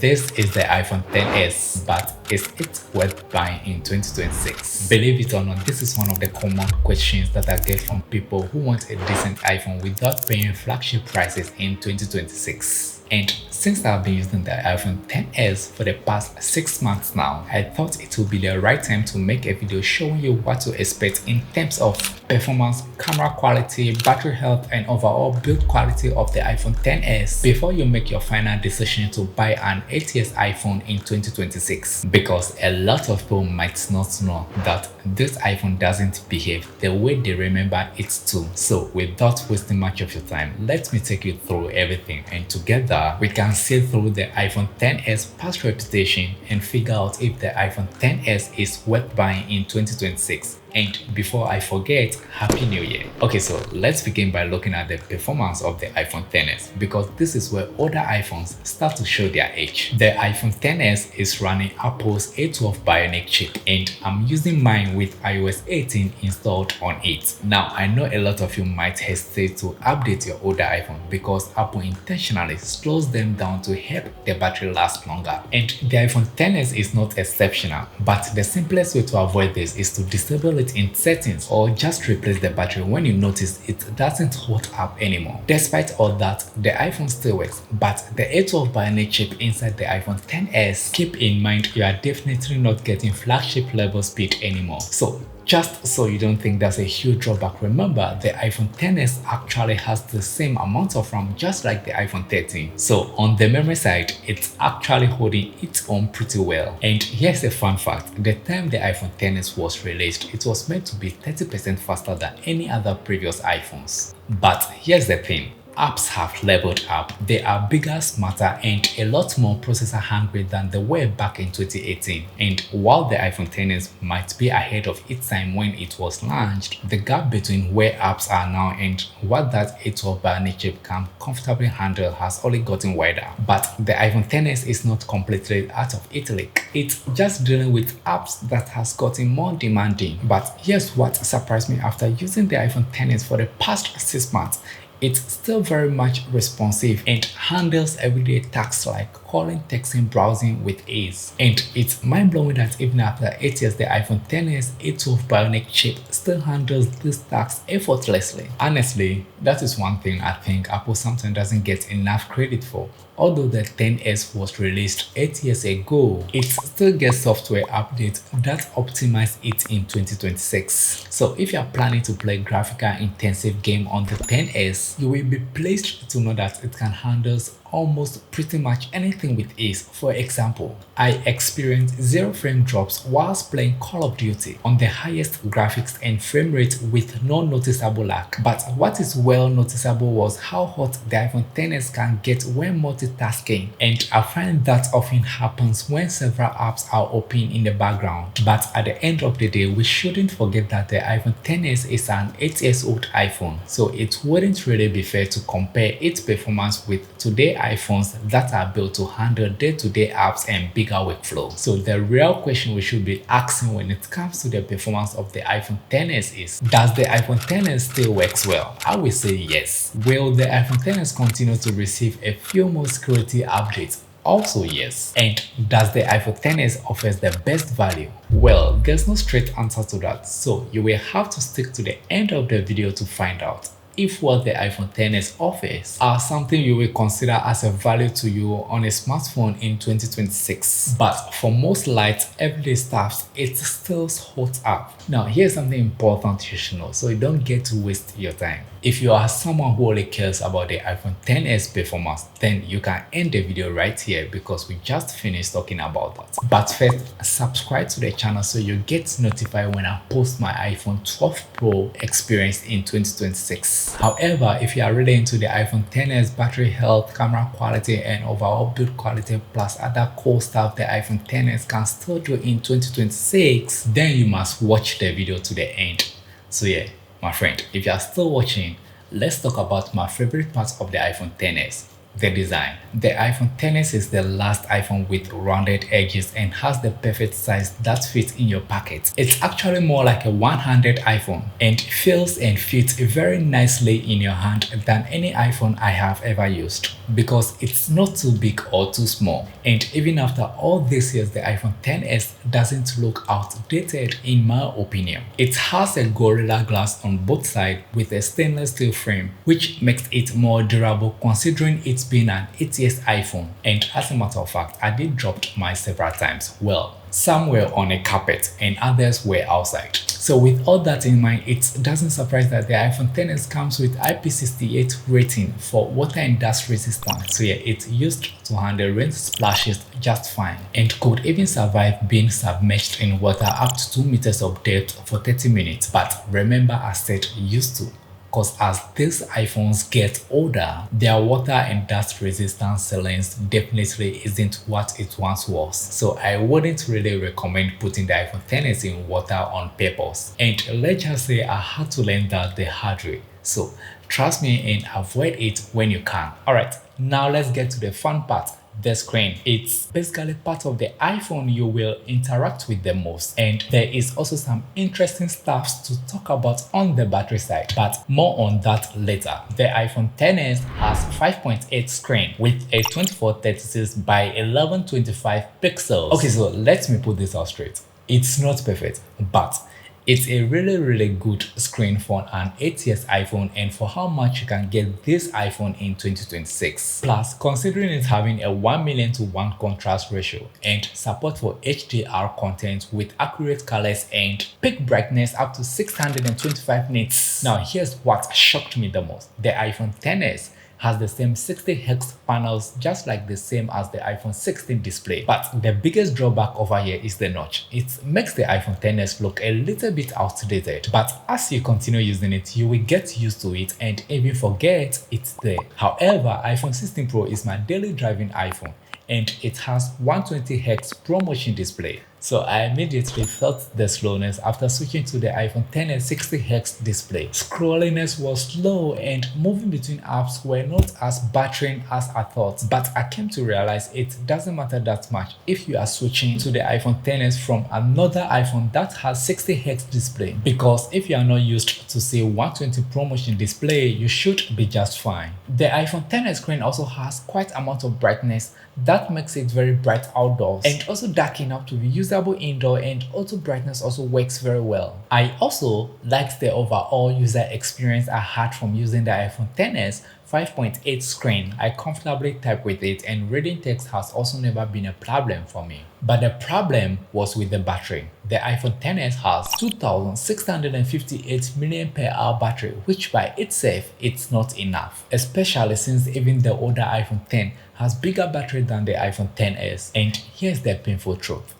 This is the iPhone XS, but is it worth buying in 2026? Believe it or not, this is one of the common questions that I get from people who want a decent iPhone without paying flagship prices in 2026. And since I've been using the iPhone XS for the past 6 months now, I thought it would be the right time to make a video showing you what to expect in terms of performance, camera quality, battery health, and overall build quality of the iPhone XS before you make your final decision to buy an 8S iPhone in 2026. Because a lot of people might not know that this iPhone doesn't behave the way they remember it to. So without wasting much of your time, let me take you through everything, and together we can see through the iPhone XS past reputation and figure out if the iPhone XS is worth buying in 2026. And before I forget, Happy New Year. Okay, so let's begin by looking at the performance of the iPhone XS, because this is where older iPhones start to show their age. The iPhone XS is running Apple's A12 Bionic chip, and I'm using mine with iOS 18 installed on it. Now, I know a lot of you might hesitate to update your older iPhone because Apple intentionally slows them down to help the battery last longer. And the iPhone XS is not exceptional, but the simplest way to avoid this is to disable it in settings or just replace the battery when you notice it doesn't hold up anymore. Despite all that, the iPhone still works, but the A12 Bionic chip inside the iPhone XS, keep in mind you are definitely not getting flagship level speed anymore. So just so you don't think that's a huge drawback, remember the iPhone XS actually has the same amount of RAM just like the iPhone 13. So on the memory side, it's actually holding its own pretty well. And here's a fun fact: the time the iPhone XS was released, it was meant to be 30% faster than any other previous iPhones. But here's the thing. Apps have leveled up. They are bigger, smarter, and a lot more processor hungry than they were back in 2018. And while the iPhone XS might be ahead of its time when it was launched, the gap between where apps are now and what that A12 Bionic chip can comfortably handle has only gotten wider. But the iPhone XS is not completely out of its league. It's just dealing with apps that has gotten more demanding. But here's what surprised me after using the iPhone XS for the past 6 months. It's still very much responsive and handles everyday tasks like calling, texting, browsing with ease. And it's mind-blowing that even after 8 years, the iPhone XS A12 Bionic chip still handles these tasks effortlessly. Honestly, that is one thing I think Apple sometimes doesn't get enough credit for. Although the XS was released 8 years ago, it still gets software updates that optimize it in 2026. So if you are planning to play graphical intensive game on the XS, you will be pleased to know that it can handle almost pretty much anything with ease. For example, I experienced 0 frame drops whilst playing Call of Duty on the highest graphics and frame rate with no noticeable lag. But what is well noticeable was how hot the iPhone XS can get when multitasking, and I find that often happens when several apps are open in the background. But at the end of the day, we shouldn't forget that the iPhone XS is an 8 years old iPhone, so it wouldn't really be fair to compare its performance with today's iPhones that are built to handle day-to-day apps and bigger workflow. So the real question we should be asking when it comes to the performance of the iPhone XS is, does the iPhone XS still works well? I will say yes. Will the iPhone XS continue to receive a few more security updates? Also yes. And does the iPhone XS offers the best value? Well, there's no straight answer to that, so you will have to stick to the end of the video to find out if what the iPhone XS offers are something you will consider as a value to you on a smartphone in 2026. But for most light everyday stuff, it still holds up. Now here's something important you should know, so you don't get to waste your time. If you are someone who only cares about the iPhone XS performance, then you can end the video right here because we just finished talking about that. But first, subscribe to the channel so you get notified when I post my iPhone 12 Pro experience in 2026. However, if you are really into the iPhone XS battery health, camera quality, and overall build quality plus other cool stuff the iPhone XS can still do in 2026, then you must watch the video to the end. So yeah, my friend, if you are still watching, let's talk about my favorite parts of the iPhone XS. The design. The iPhone XS is the last iPhone with rounded edges and has the perfect size that fits in your pocket. It's actually more like a one-handed iPhone and feels and fits very nicely in your hand than any iPhone I have ever used. because it's not too big or too small. And even after all these years, the iPhone XS doesn't look outdated in my opinion. It has a Gorilla Glass on both sides with a stainless steel frame, which makes it more durable considering it's been an 8 years iPhone. And as a matter of fact, I did drop mine several times. Well, some were on a carpet and others were outside. So with all that in mind, it doesn't surprise that the iPhone XS comes with IP68 rating for water and dust resistance. So yeah, it's used to handle rain splashes just fine and could even survive being submerged in water up to 2 meters of depth for 30 minutes. But remember, I said used to, because as these iPhones get older, their water and dust resistance settings definitely isn't what it once was. So I wouldn't really recommend putting the iPhone XS in water on purpose. And let's just say I had to learn that the hard way. So trust me and avoid it when you can. Alright, now let's get to the fun part. The screen. It's basically part of the iPhone you will interact with the most, and there is also some interesting stuff to talk about on the battery side, but more on that later. The iPhone XS has 5.8 screen with a 2436 by 1125 pixels. Okay, so let me put this out straight. It's not perfect, but it's a really good screen for an 8 years iPhone and for how much you can get this iPhone in 2026. Plus, considering it's having a 1:1 contrast ratio and support for HDR content with accurate colors and peak brightness up to 625 nits. Now, here's what shocked me the most. The iPhone XS has the same 60Hz panels just like the same as the iPhone 16 display. But the biggest drawback over here is the notch. It makes the iPhone XS look a little bit outdated, but as you continue using it, you will get used to it and even forget it's there. However, iPhone 16 Pro is my daily driving iPhone and it has 120Hz ProMotion display. So I immediately felt the slowness after switching to the iPhone XS 60Hz display. Scrolliness was slow and moving between apps were not as battering as I thought, but I came to realize it doesn't matter that much if you are switching to the iPhone XS from another iPhone that has 60Hz display, because if you are not used to say 120 ProMotion display, you should be just fine. The iPhone XS screen also has quite amount of brightness that makes it very bright outdoors and also dark enough to be usable indoor, and auto brightness also works very well. I also liked the overall user experience I had from using the iPhone XS 5.8 screen. I comfortably type with it and reading text has also never been a problem for me. But the problem was with the battery. The iPhone XS has 2658 mAh battery, which by itself it's not enough, especially since even the older iPhone X has bigger battery than the iPhone XS. And here's the painful truth.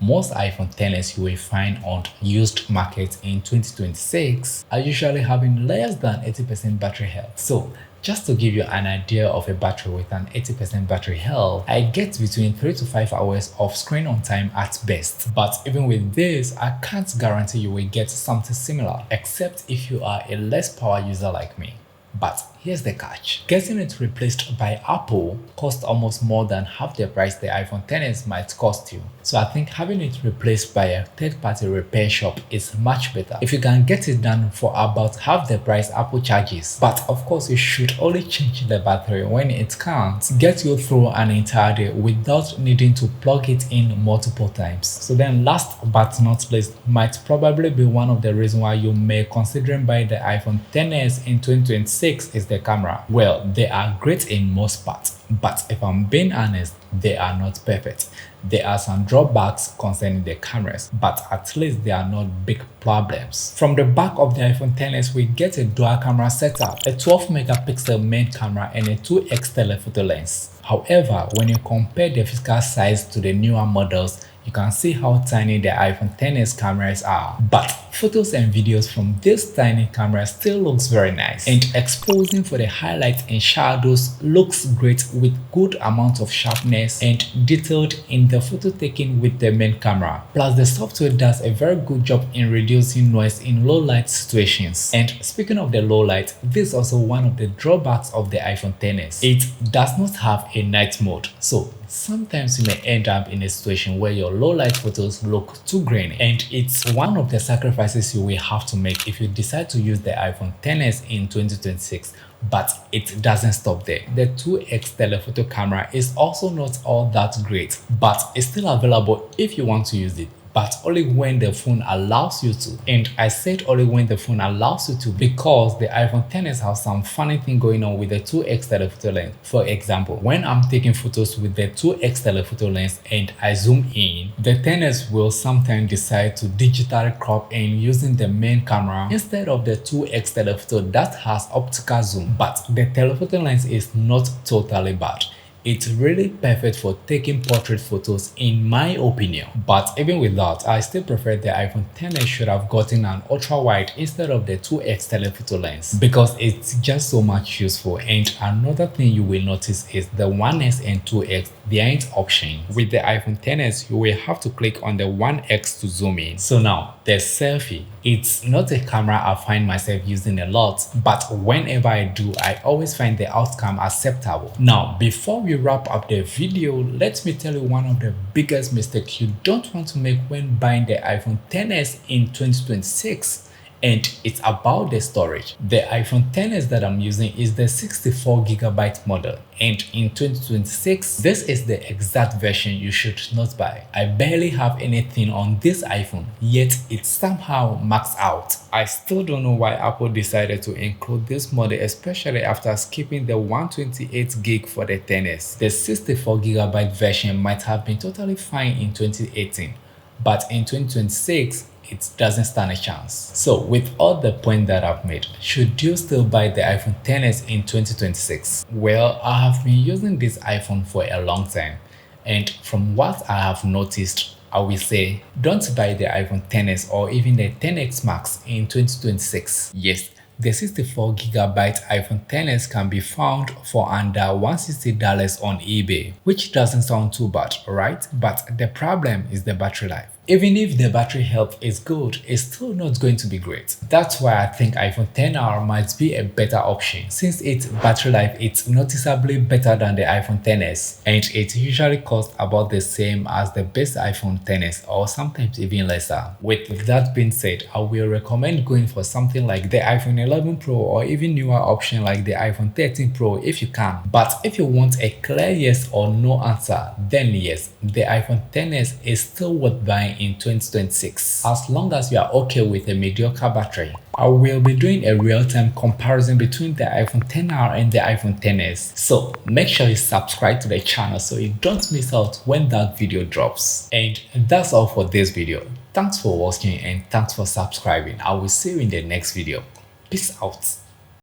Most iPhone XS you will find on used markets in 2026 are usually having less than 80% battery health. So just to give you an idea of a battery with an 80% battery health, I get between 3 to 5 hours of screen on time at best. But even with this, I can't guarantee you will get something similar, except if you are a less power user like me. But here's the catch. Getting it replaced by Apple costs almost more than half the price the iPhone XS might cost you. So I think having it replaced by a third-party repair shop is much better if you can get it done for about half the price Apple charges. But of course, you should only change the battery when it can't get you through an entire day without needing to plug it in multiple times. So then last but not least, might probably be one of the reasons why you may consider buying the iPhone XS in 2026 is the camera. Well, they are great in most parts, but if I'm being honest, they are not perfect. There are some drawbacks concerning the cameras, but at least they are not big problems. From the back of the iPhone XS, we get a dual camera setup, a 12 megapixel main camera and a 2x telephoto lens. However, when you compare the physical size to the newer models, you can see how tiny the iPhone XS cameras are. But photos and videos from this tiny camera still looks very nice, and exposing for the highlights and shadows looks great with good amount of sharpness and detailed in the photo taken with the main camera. Plus, the software does a very good job in reducing noise in low light situations. And speaking of the low light, this is also one of the drawbacks of the iPhone XS. It does not have a night mode, so sometimes you may end up in a situation where your low light photos look too grainy, and it's one of the sacrifices you will have to make if you decide to use the iPhone XS in 2026. But it doesn't stop there. The 2x telephoto camera is also not all that great, but it's still available if you want to use it, but only when the phone allows you to. And I said only when the phone allows you to, because the iPhone XS has some funny thing going on with the 2x telephoto lens. For example, when I'm taking photos with the 2x telephoto lens and I zoom in, the XS will sometimes decide to digitally crop in using the main camera instead of the 2x telephoto that has optical zoom. But the telephoto lens is not totally bad. It's really perfect for taking portrait photos in my opinion. But even with that, I still prefer the iPhone XS should have gotten an ultra wide instead of the 2x telephoto lens, because it's just so much useful. And another thing you will notice is the 1x and 2x, they aren't options. With the iPhone XS, you will have to click on the 1x to zoom in. So now, the selfie. It's not a camera I find myself using a lot, but whenever I do, I always find the outcome acceptable. Now, before we wrap up the video, let me tell you one of the biggest mistakes you don't want to make when buying the iPhone XS in 2026. And it's about the storage. The iPhone XS that I'm using is the 64GB model, and in 2026 this is the exact version you should not buy. I barely have anything on this iPhone, yet it's somehow maxed out. I still don't know why Apple decided to include this model, especially after skipping the 128GB for the XS. The 64GB version might have been totally fine in 2018, but in 2026 it doesn't stand a chance. So with all the points that I've made, should you still buy the iPhone XS in 2026? Well, I have been using this iPhone for a long time, and from what I have noticed, I will say don't buy the iPhone XS or even the XS Max in 2026. Yes, the 64GB iPhone XS can be found for under $160 on eBay, which doesn't sound too bad, right? But the problem is the battery life. Even if the battery health is good, it's still not going to be great. That's why I think iPhone XR might be a better option, since its battery life is noticeably better than the iPhone XS, and it usually costs about the same as the best iPhone XS, or sometimes even lesser. With that being said, I will recommend going for something like the iPhone 11 Pro or even newer option like the iPhone 13 Pro if you can. But if you want a clear yes or no answer, then yes, the iPhone XS is still worth buying in 2026, as long as you are okay with a mediocre battery. I will be doing a real-time comparison between the iPhone XR and the iPhone XS, so make sure you subscribe to the channel so you don't miss out when that video drops. And that's all for this video. Thanks for watching and thanks for subscribing. I will see you in the next video. Peace out.